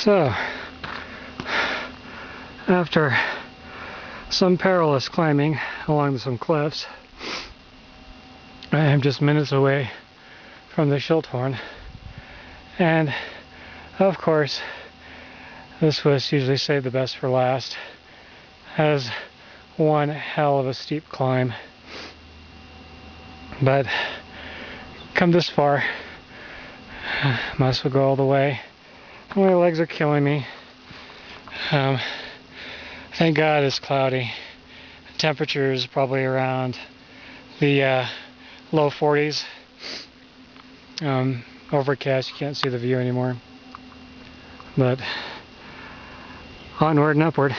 So, after some perilous climbing along some cliffs, I am just minutes away from the Shilthorn, and of course the Swiss usually save the best for last. Has one hell of a steep climb, but come this far, might as well go all the way. My legs are killing me. Thank God it's cloudy. Temperature is probably around the low 40s. Overcast, you can't see the view anymore. But onward and upward.